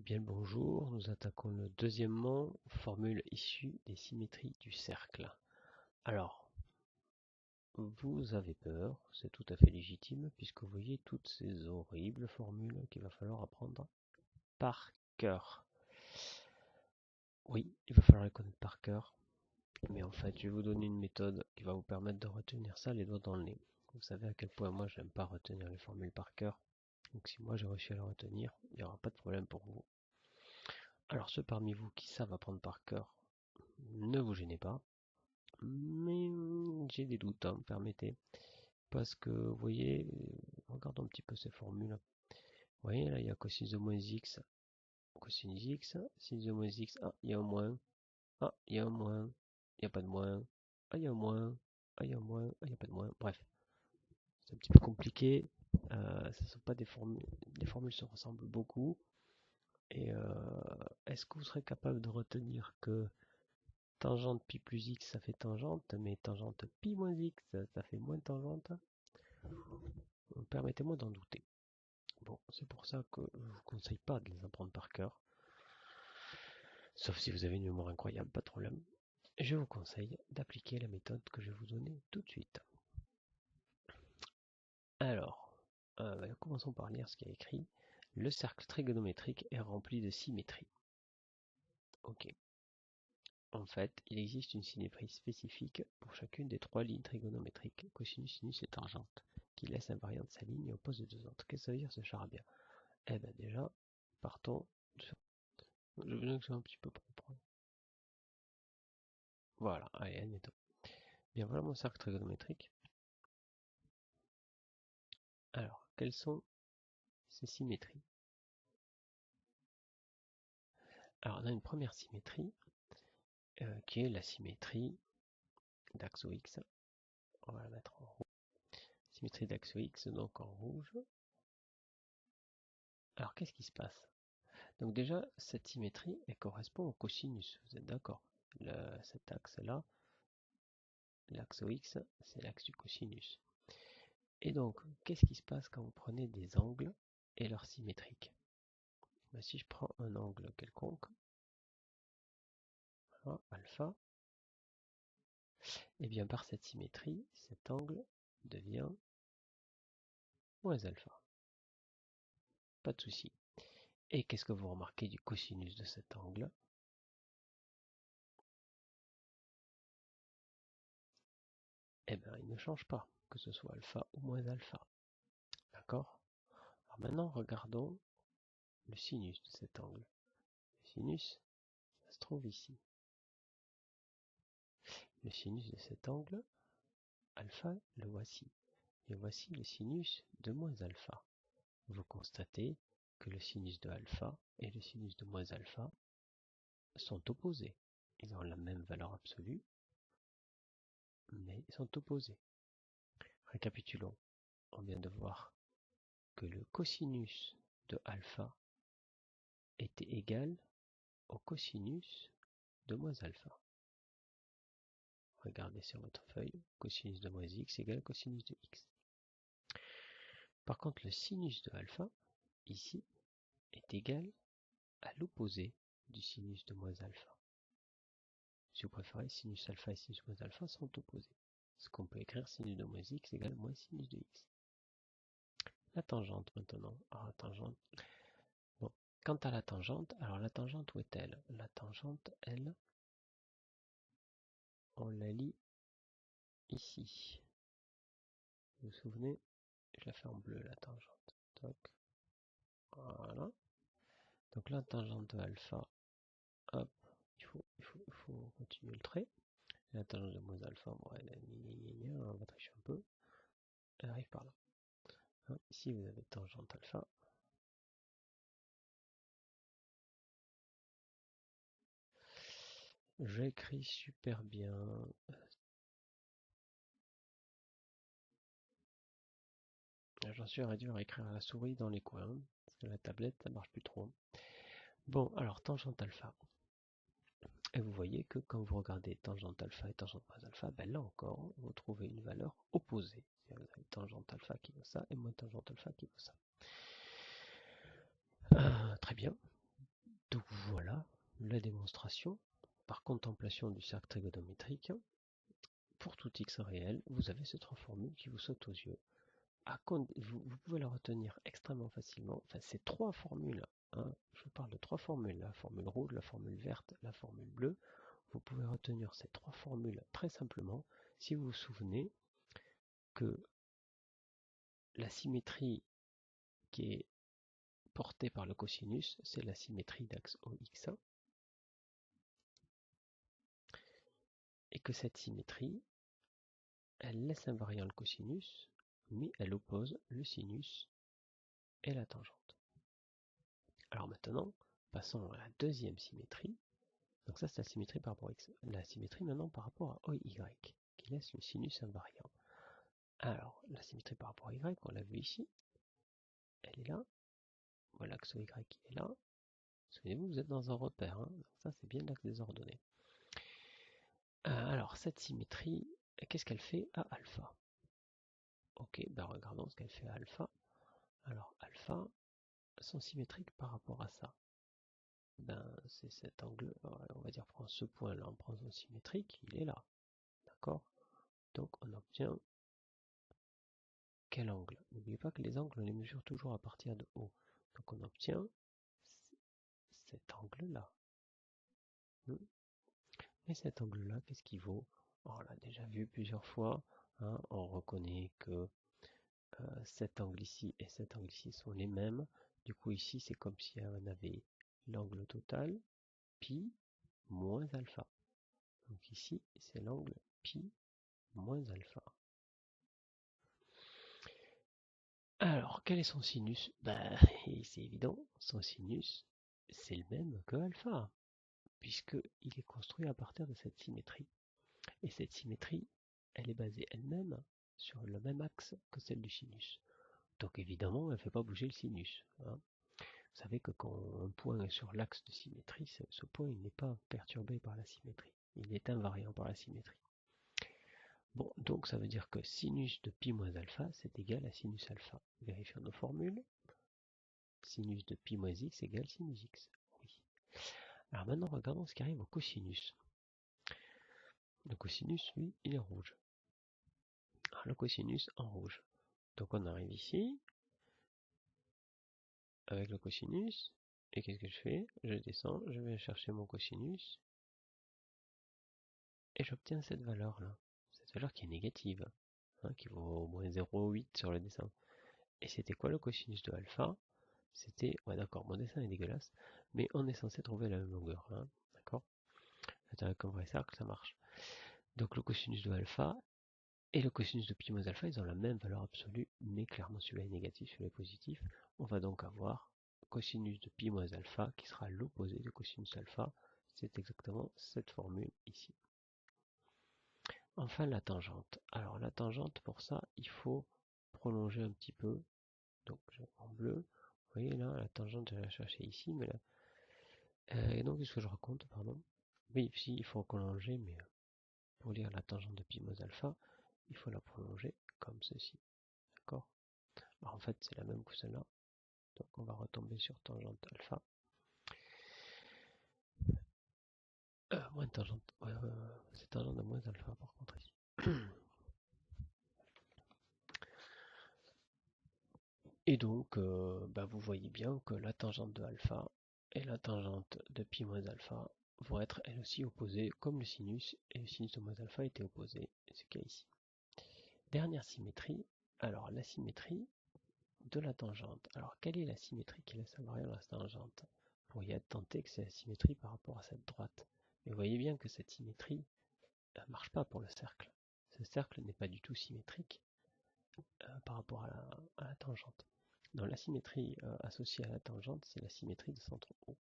Bien le bonjour, nous attaquons le deuxièmement, formule issue des symétries du cercle. Alors, vous avez peur, c'est tout à fait légitime, puisque vous voyez toutes ces horribles formules qu'il va falloir apprendre par cœur. Oui, il va falloir les connaître par cœur, mais en fait, je vais vous donner une méthode qui va vous permettre de retenir ça les doigts dans le nez. Vous savez à quel point moi, je n'aime pas retenir les formules par cœur, donc si moi j'ai réussi à les retenir, il n'y aura pas de problème pour vous. Alors ceux parmi vous qui savent apprendre par cœur, ne vous gênez pas, mais j'ai des doutes, hein, permettez. Parce que, vous voyez, regardons un petit peu ces formules. Vous voyez, là, il y a cosinus de moins x, cosinus x, sinus de moins x, ah, il y a un moins, ah, il y a un moins, il n'y a pas de moins, ah, il y a un moins, ah, il y a un moins, ah, il n'y a pas de moins. Bref, c'est un petit peu compliqué. Ce ne sont pas des formules, les formules se ressemblent beaucoup. Et est-ce que vous serez capable de retenir que tangente pi plus x, ça fait tangente, mais tangente pi moins x, ça fait moins tangente? Permettez-moi d'en douter. Bon, c'est pour ça que je ne vous conseille pas de les apprendre par cœur. Sauf si vous avez une mémoire incroyable, pas de problème. Je vous conseille d'appliquer la méthode que je vais vous donner tout de suite. Alors, commençons par lire ce qui est écrit. Le cercle trigonométrique est rempli de symétries. Ok. En fait, il existe une symétrie spécifique pour chacune des trois lignes trigonométriques, cosinus, sinus et tangente, qui laisse invariante sa ligne et oppose les deux autres. Qu'est-ce que ça veut dire ce charabia? Eh bien déjà, partons sur... Je veux que c'est un petit peu propre. Voilà, allez, admettons. Bien, voilà mon cercle trigonométrique. Alors, quelles sont ces symétries? Alors, on a une première symétrie, qui est la symétrie d'axe X. On va la mettre en rouge. Symétrie d'axe X, donc en rouge. Alors, qu'est-ce qui se passe? Donc déjà, cette symétrie, elle correspond au cosinus, vous êtes d'accord? Cet axe-là, l'axe X, c'est l'axe du cosinus. Et donc, qu'est-ce qui se passe quand vous prenez des angles et leur symétrique? Ben, si je prends un angle quelconque, voilà, alpha, et bien par cette symétrie, cet angle devient moins alpha. Pas de souci. Et qu'est-ce que vous remarquez du cosinus de cet angle? Eh bien, il ne change pas, que ce soit alpha ou moins alpha. D'accord? Alors maintenant, regardons le sinus de cet angle. Le sinus, ça se trouve ici. Le sinus de cet angle, alpha, le voici. Et voici le sinus de moins alpha. Vous constatez que le sinus de alpha et le sinus de moins alpha sont opposés. Ils ont la même valeur absolue, mais ils sont opposés. Récapitulons. On vient de voir que le cosinus de alpha était égal au cosinus de moins alpha. Regardez sur votre feuille, cosinus de moins x égale cosinus de x. Par contre, le sinus de alpha, ici, est égal à l'opposé du sinus de moins alpha. Si vous préférez, sinus alpha et sinus moins alpha sont opposés. Ce qu'on peut écrire sinus de moins x égale moins sinus de x. La tangente maintenant. Alors la tangente. Bon. Quant à la tangente, alors la tangente où est-elle? La tangente, elle, on la lit ici. Vous vous souvenez? Je la fais en bleu la tangente. Toc. Voilà. Donc la tangente de alpha, hop, il faut continuer le trait. La tangente de moins alpha, bon, on va tricher un peu. Elle arrive par là. Hein, ici vous avez tangente alpha. J'écris super bien. J'en suis réduit à écrire à la souris dans les coins, parce que la tablette, ça marche plus trop. Bon, alors tangente alpha. Et vous voyez que quand vous regardez tangente alpha et tangente moins alpha, ben là encore, vous trouvez une valeur opposée. Vous avez tangente alpha qui vaut ça et moins tangente alpha qui vaut ça. Très bien. Donc voilà la démonstration par contemplation du cercle trigonométrique. Pour tout x réel, vous avez ces trois formules qui vous sautent aux yeux. Vous pouvez la retenir extrêmement facilement. Enfin, ces trois formules, hein, je parle de trois formules, la formule rouge, la formule verte, la formule bleue. Vous pouvez retenir ces trois formules très simplement si vous vous souvenez que la symétrie qui est portée par le cosinus, c'est la symétrie d'axe OX1, et que cette symétrie, elle laisse invariant le cosinus, mais elle oppose le sinus et la tangente. Alors maintenant, passons à la deuxième symétrie. Donc ça, c'est la symétrie par rapport à X. La symétrie maintenant par rapport à OY, qui laisse le sinus invariant. Alors, la symétrie par rapport à Y, on l'a vu ici, elle est là. Voilà que ce Y est là. Souvenez-vous, vous êtes dans un repère, hein. Donc ça, c'est bien l'axe des ordonnées. Alors, cette symétrie, qu'est-ce qu'elle fait à alpha? Ok, ben regardons ce qu'elle fait à alpha. Alors, alpha sont symétriques par rapport à ça. Ben, c'est cet angle, on va dire, prend ce point-là, on prend son symétrique, il est là. D'accord? Donc, on obtient quel angle? N'oubliez pas que les angles, on les mesure toujours à partir de haut. Donc, on obtient cet angle-là. Et cet angle-là, qu'est-ce qu'il vaut? On l'a déjà vu plusieurs fois. Hein, on reconnaît que cet angle ici et cet angle ici sont les mêmes. Du coup, ici, c'est comme si on avait l'angle total, pi moins alpha. Donc ici, c'est l'angle pi moins alpha. Alors, quel est son sinus? Ben, c'est évident, son sinus, c'est le même que alpha, puisqu'il est construit à partir de cette symétrie. Et cette symétrie, elle est basée elle-même sur le même axe que celle du sinus. Donc évidemment, elle ne fait pas bouger le sinus. Hein. Vous savez que quand un point est sur l'axe de symétrie, ce point n'est pas perturbé par la symétrie. Il est invariant par la symétrie. Bon, donc ça veut dire que sinus de pi moins alpha, c'est égal à sinus alpha. Vérifions nos formules. Sinus de pi moins x égale sinus x. Oui. Alors maintenant, regardons ce qui arrive au cosinus. Le cosinus, lui, il est rouge. Alors, le cosinus en rouge. Donc on arrive ici, avec le cosinus, et qu'est-ce que je fais? Je descends, je vais chercher mon cosinus, et j'obtiens cette valeur-là. Cette valeur qui est négative, hein, qui vaut moins 0,8 sur le dessin. Et c'était quoi le cosinus de alpha? C'était, ouais d'accord, mon dessin est dégueulasse, mais on est censé trouver la même longueur, hein, d'accord? Avec un vrai cercle, ça marche. Donc le cosinus de alpha et le cosinus de pi moins alpha, ils ont la même valeur absolue, mais clairement celui-là est négatif, celui-là est positif. On va donc avoir cosinus de pi moins alpha qui sera l'opposé de cosinus alpha. C'est exactement cette formule ici. Enfin la tangente. Alors la tangente, pour ça, il faut prolonger un petit peu. Donc en bleu, vous voyez là, la tangente, je vais la chercher ici, mais là. Et donc qu'est-ce que je raconte, pardon? Oui, si, il faut prolonger, mais pour lire la tangente de pi moins alpha, il faut la prolonger comme ceci. D'accord? En fait, c'est la même que celle-là. Donc on va retomber sur tangente alpha. Moins tangente. C'est tangente de moins alpha par contre ici. Et donc, vous voyez bien que la tangente de alpha et la tangente de pi moins alpha vont être elles aussi opposées comme le sinus, et le sinus de moins alpha était opposé, c'est ce qu'il y a ici. Dernière symétrie, alors la symétrie de la tangente. Alors quelle est la symétrie qui laisse invariant la tangente? Vous pourriez tenter que c'est la symétrie par rapport à cette droite. Mais vous voyez bien que cette symétrie ne marche pas pour le cercle. Ce cercle n'est pas du tout symétrique par rapport à la tangente. Donc la symétrie associée à la tangente, c'est la symétrie de centre O.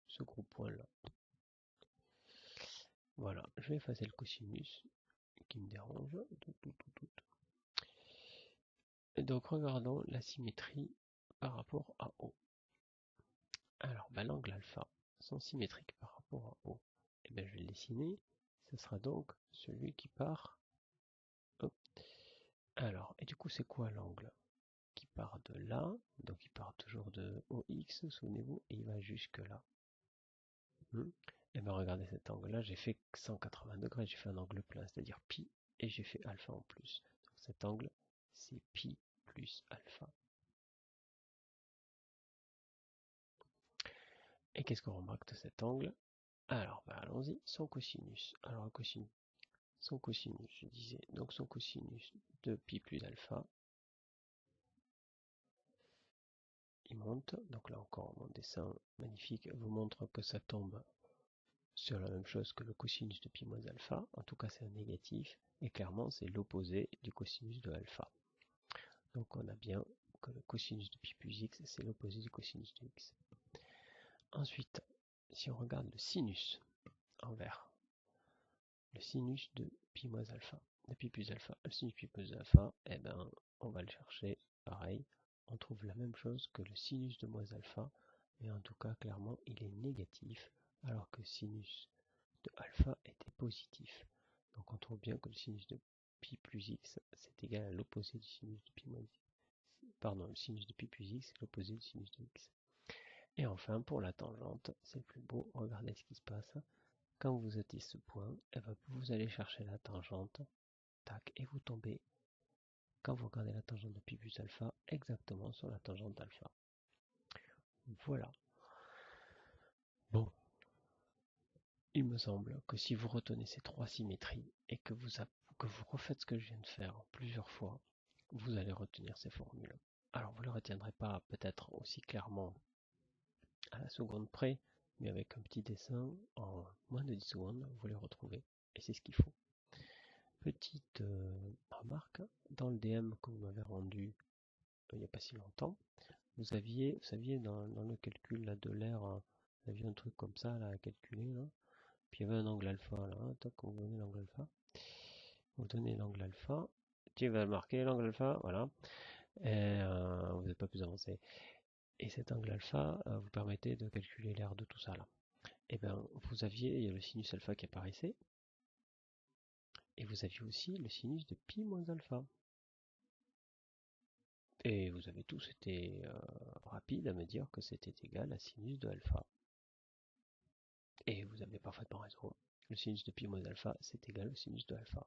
Ce gros point-là. Voilà, je vais effacer le cosinus qui me dérange. Et donc regardons la symétrie par rapport à O. Alors, l'angle alpha sont symétriques par rapport à O. Et bien je vais le dessiner. Ce sera donc celui qui part. Hop. Alors, et du coup c'est quoi l'angle? qui part de là, donc il part toujours de OX, souvenez-vous, et il va jusque là. Et bien regardez cet angle-là, j'ai fait 180 degrés, j'ai fait un angle plein, c'est-à-dire pi, et j'ai fait alpha en plus. Donc cet angle, c'est pi plus alpha. Et qu'est-ce qu'on remarque de cet angle? Alors, bah, allons-y, son cosinus. Alors, son cosinus, je disais, donc son cosinus de pi plus alpha, il monte. Donc là encore, mon dessin magnifique vous montre que ça tombe sur la même chose que le cosinus de pi moins alpha. En tout cas, c'est un négatif. Et clairement, c'est l'opposé du cosinus de alpha. Donc on a bien que le cosinus de pi plus x, c'est l'opposé du cosinus de x. Ensuite, si on regarde le sinus en vert, le sinus de pi moins alpha, de pi plus alpha, le sinus de pi plus alpha, eh ben, on va le chercher pareil. On trouve la même chose que le sinus de moins alpha, mais en tout cas, clairement, il est négatif, alors que le sinus de alpha était positif. Donc on trouve bien que le sinus de pi plus x, c'est égal à l'opposé du sinus de pi moins x. Pardon, le sinus de pi plus x, c'est l'opposé du sinus de x. Et enfin, pour la tangente, c'est le plus beau, regardez ce qui se passe. Quand vous êtes ce point, eh ben, vous allez chercher la tangente, tac, et vous tombez, quand vous regardez la tangente de pi plus alpha, exactement sur la tangente d'alpha. Voilà. Bon. Il me semble que si vous retenez ces trois symétries et que vous refaites ce que je viens de faire plusieurs fois, vous allez retenir ces formules. Alors vous ne les retiendrez pas peut-être aussi clairement à la seconde près, mais avec un petit dessin, en moins de 10 secondes, vous les retrouvez. Et c'est ce qu'il faut. Petite remarque, dans le DM que vous m'avez rendu il n'y a pas si longtemps, vous saviez dans le calcul là, de l'air, vous aviez un truc comme ça là, à calculer, là. Puis il y avait un angle alpha là, tac, vous donnez l'angle alpha. Vous donnez l'angle alpha. Tu vas le marquer, l'angle alpha, voilà. Et vous n'êtes pas plus avancé. Et cet angle alpha vous permettait de calculer l'air de tout ça là. Et bien, vous aviez, il y a le sinus alpha qui apparaissait. Et vous aviez aussi le sinus de pi moins alpha. Et vous avez tous été rapide à me dire que c'était égal à sinus de alpha. Et vous avez parfaitement raison. Le sinus de pi moins alpha, c'est égal au sinus de alpha.